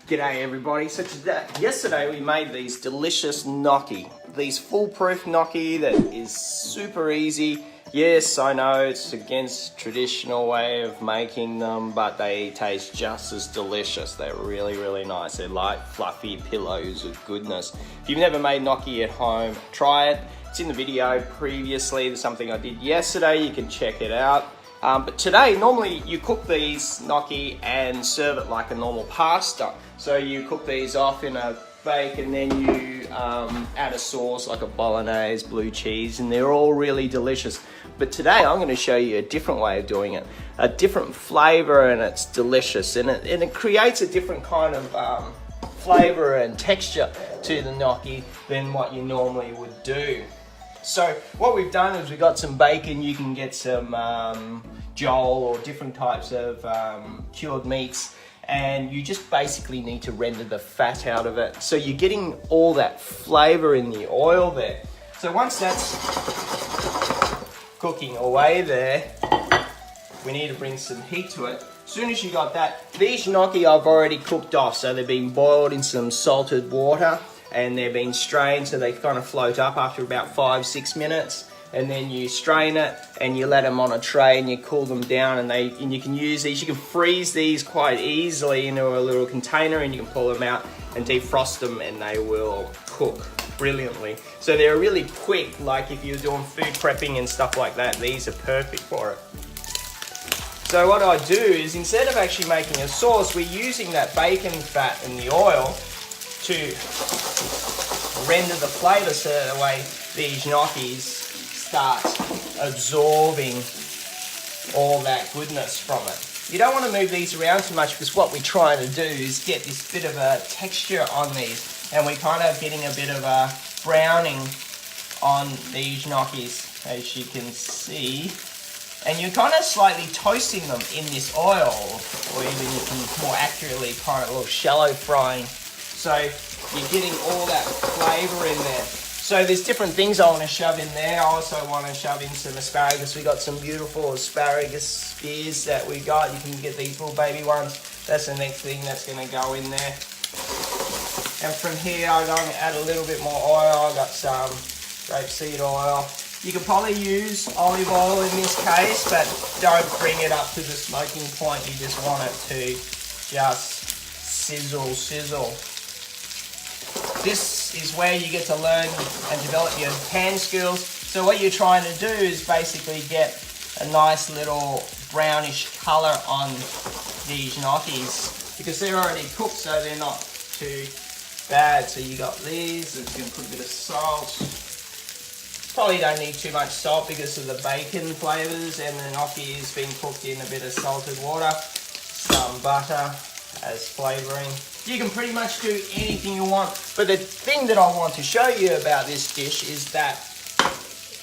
G'day everybody. So yesterday we made these delicious gnocchi. These foolproof gnocchi that is super easy. Yes, I know it's against traditional way of making them, but they taste just as delicious. They're really, really nice. They're like fluffy pillows of goodness. If you've never made gnocchi at home, try it. It's in the video previously. There's something I did yesterday. You can check it out. But today, normally you cook these gnocchi and serve it like a normal pasta. So you cook these off in a bake and then you add a sauce like a bolognese, blue cheese, and they're all really delicious. But today I'm going to show you a different way of doing it. A different flavor, and it's delicious. And it creates a different kind of flavor and texture to the gnocchi than what you normally would do. So what we've done is we've got some bacon. You can get some joel or different types of cured meats, and you just basically need to render the fat out of it. So you're getting all that flavor in the oil there. So once that's cooking away there, we need to bring some heat to it. As soon as you got that, these gnocchi I've already cooked off. So they've been boiled in some salted water, and they've been strained so they kind of float up after about 5-6 minutes. And then you strain it and you let them on a tray and you cool them down, and you can use these. You can freeze these quite easily into a little container, and you can pull them out and defrost them, and they will cook brilliantly. So they're really quick. Like if you're doing food prepping and stuff like that, these are perfect for it. So what I do is, instead of actually making a sauce, we're using that bacon fat and the oil to render the flavour so that way these gnocchis start absorbing all that goodness from it. You don't want to move these around too much, because what we're trying to do is get this bit of a texture on these, and we're kind of getting a bit of a browning on these gnocchis, as you can see. And you're kind of slightly toasting them in this oil, or even you can more accurately kind of a little shallow frying. So you're getting all that flavour in there. So there's different things I want to shove in there. I also want to shove in some asparagus. We got some beautiful asparagus spears that we got. You can get these little baby ones. That's the next thing that's going to go in there. And from here, I'm going to add a little bit more oil. I got some grapeseed oil. You could probably use olive oil in this case, but don't bring it up to the smoking point. You just want it to just sizzle. This is where you get to learn and develop your pan skills. So what you're trying to do is basically get a nice little brownish colour on these gnocchis, because they're already cooked, so they're not too bad. So you got these, and you can put a bit of salt. Probably don't need too much salt because of the bacon flavours, and the gnocchi has been cooked in a bit of salted water. Some butter as flavouring. You can pretty much do anything you want, but the thing that I want to show you about this dish is that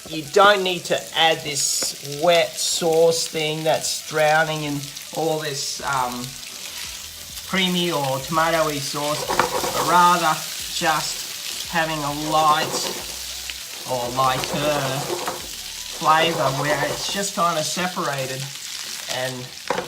you don't need to add this wet sauce thing that's drowning in all this creamy or tomatoey sauce, but rather just having a light or lighter flavour where it's just kind of separated and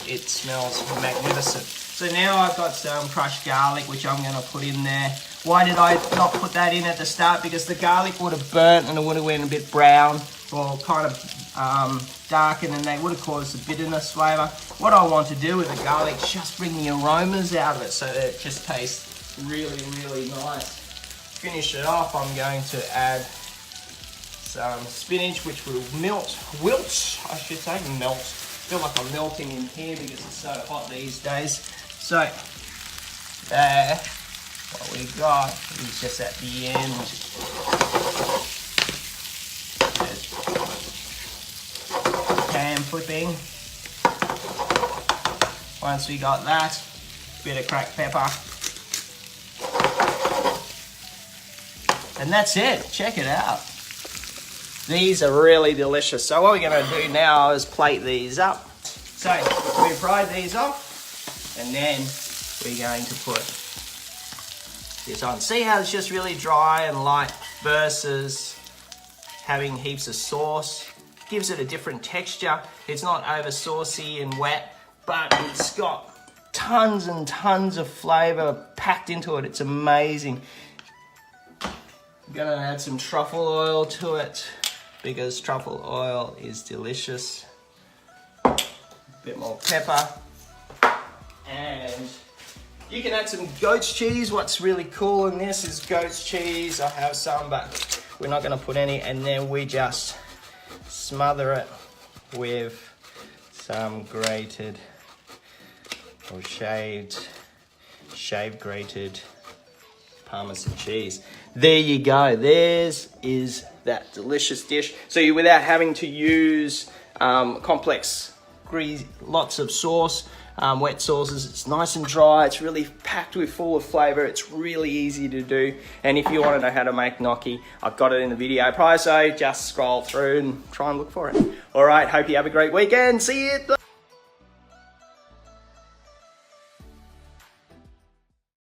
it smells magnificent. So now I've got some crushed garlic, which I'm going to put in there. Why did I not put that in at the start? Because the garlic would have burnt and it would have went a bit brown or kind of darkened, and they would have caused a bitterness flavour. What I want to do with the garlic is just bring the aromas out of it so that it just tastes really, really nice. Finish it off, I'm going to add some spinach, which will wilt, I should say, melt. I feel like I'm melting in here because it's so hot these days. So there, what we got is just at the end. Pan flipping. Once we got that, bit of cracked pepper. And that's it, check it out. These are really delicious. So what we're going to do now is plate these up. So we fried these off, and then we're going to put this on. See how it's just really dry and light versus having heaps of sauce. Gives it a different texture. It's not over saucy and wet, but it's got tons and tons of flavor packed into it. It's amazing. I'm gonna add some truffle oil to it because truffle oil is delicious. A bit more pepper. And you can add some goat's cheese. What's really cool in this is goat's cheese. I have some, but we're not gonna put any. And then we just smother it with some grated or shaved grated Parmesan cheese. There you go. There's is that delicious dish. So you, without having to use complex grease, lots of sauce, wet sauces, it's nice and dry. It's really packed with full of flavor. It's really easy to do. And if you want to know how to make gnocchi, I've got it in the video prior, so just scroll through and try and look for it. All right, hope you have a great weekend. See you.